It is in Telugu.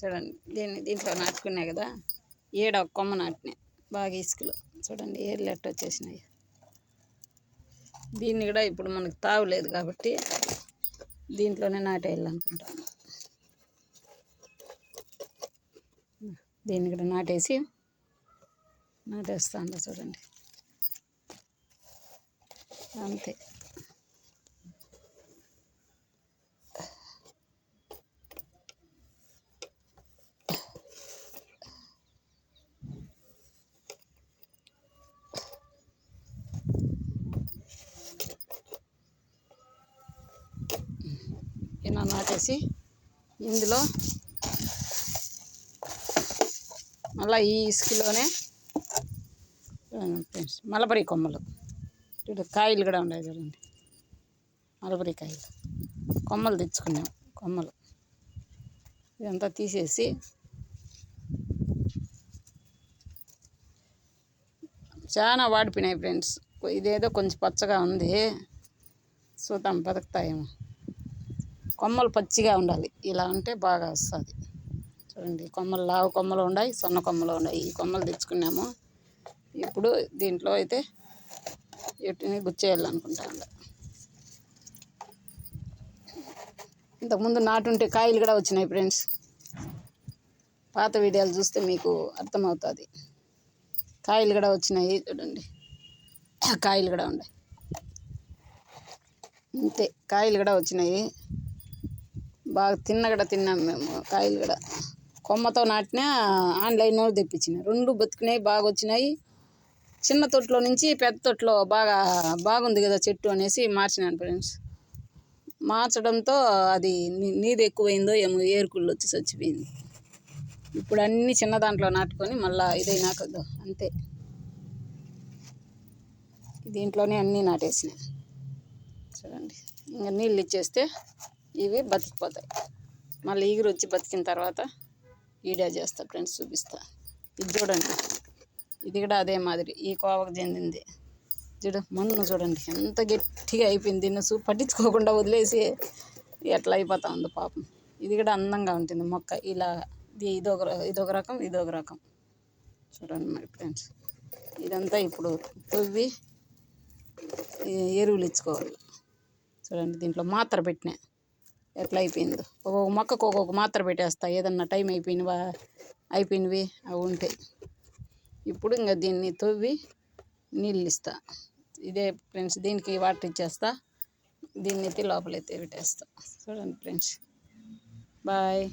చూడండి దీంట్లో నాటుకున్నాయి కదా, ఏడ ఒక కొమ్మ నాటినాయి బాగా ఇసుకలు. చూడండి ఏర్లు ఎట్ట వచ్చేసినాయి. దీన్ని కూడా ఇప్పుడు మనకు తావులేదు కాబట్టి దీంట్లోనే నాటేయాలనుకుంటాను. దీన్ని కూడా నాటేస్తాను చూడండి, అంతే. ఇలా నాటేసి ఇందులో మళ్ళీ ఈ ఇసుకలోనే మలబరీ కొమ్మలు కాయలు కూడా ఉన్నాయి చూడండి. మలబరీ కాయలు కొమ్మలు తెచ్చుకున్నాం. కొమ్మలు ఇదంతా తీసేసి చాలా వాడిపోయినాయి ఫ్రెండ్స్. ఇదేదో కొంచెం పచ్చగా ఉంది, చూద్దాం బతుకుతాయేమో. కొమ్మలు పచ్చిగా ఉండాలి, ఇలా ఉంటే బాగా వస్తుంది. చూడండి కొమ్మలు లావు కొమ్మలు ఉన్నాయి, సన్న కొమ్మలు ఉన్నాయి. ఈ కొమ్మలు తెచ్చుకున్నాము. ఇప్పుడు దీంట్లో అయితే వీటిని గుచ్చేయాలనుకుంటాను. ఇంతకుముందు నాటుంటే కాయలు కూడా వచ్చినాయి ఫ్రెండ్స్. పాత వీడియోలు చూస్తే మీకు అర్థమవుతుంది. కాయలు కూడా వచ్చినాయి చూడండి, కాయలు కూడా ఉన్నాయి. అంతే, కాయలు కూడా వచ్చినాయి. బాగా కూడా తిన్నాము మేము. కాయలు కూడా కొమ్మతో నాటినా, ఆన్లైన్లో తెప్పించిన, రెండు బతికినాయి, బాగా వచ్చినాయి. చిన్న తొట్లో నుంచి పెద్ద తొట్లో బాగుంది కదా చెట్టు అనేసి మార్చినాను ఫ్రెండ్స్. మార్చడంతో అది నీది ఎక్కువైందో ఏమో, ఏరుకుళ్ళు వచ్చి చచ్చిపోయింది. ఇప్పుడు అన్నీ చిన్న దాంట్లో నాటుకొని మళ్ళీ ఇదైనాక అంతే దీంట్లోనే అన్నీ నాటేసినాయి. చూడండి, ఇంకా నీళ్ళు ఇచ్చేస్తే ఇవి బతికిపోతాయి. మళ్ళీ ఈగురు వచ్చి బతికిన తర్వాత వీడియో చేస్తా ఫ్రెండ్స్, చూపిస్తా. ఇది చూడండి, ఇది కూడా అదే మాదిరి ఈ కోవకు చెందింది. మన్ను చూడండి ఎంత గట్టిగా అయిపోయింది. దీన్ని పట్టించుకోకుండా వదిలేసి ఎట్లా అయిపోతా ఉంది పాపం. ఇది కూడా అందంగా ఉంటుంది మొక్క. ఇలా ఇదొక రకం. చూడండి మరి ఫ్రెండ్స్, ఇదంతా ఇప్పుడు తవ్వి ఎరువులు ఇచ్చుకోవాలి. చూడండి దీంట్లో మాత్ర పెట్టినా ఎట్లా అయిపోయిందో. ఒక్కొక్క మొక్కకు ఒక్కొక్క మాత్ర పెట్టేస్తా, ఏదన్నా టైం అయిపోయినవి అవి ఉంటాయి. ఇప్పుడు ఇంకా దీన్ని తవ్వి నీళ్ళు ఇస్తా. ఇదే ఫ్రెండ్స్, దీనికి వాటర్ ఇచ్చేస్తా. దీన్ని ఎత్తి లోపలైతే పెట్టేస్తా. చూడండి ఫ్రెండ్స్, బాయ్.